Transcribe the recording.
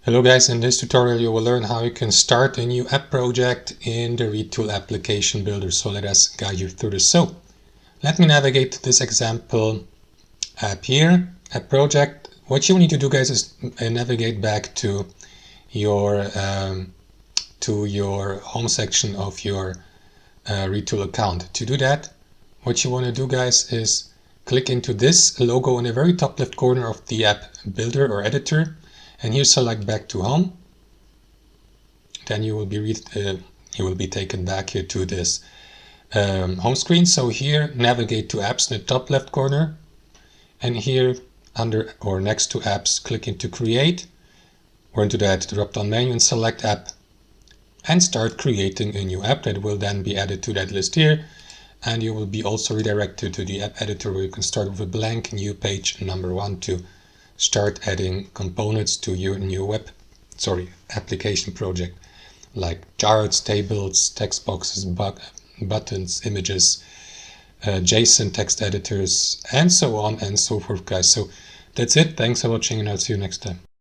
Hello guys, in this tutorial you will learn how you can start a new app project in the Retool application builder. So let us guide you through this. So let me navigate to this example app here, app project. What you need to do guys is navigate back to your home section of your Retool account. To do that, what you want to do guys is click into this logo in the very top left corner of the app builder or editor. And here select back to home. Then you will be taken back here to this home screen. So here navigate to apps in the top left corner, and here under or next to apps click into create or into that drop down menu and select app and start creating a new app that will then be added to that list here. And you will be also redirected to the app editor where you can start with a blank new page number 1 to start adding components to your new application project, like charts, tables, text boxes, buttons, images, JSON text editors, and so on and so forth guys. So that's it. Thanks for watching and I'll see you next time.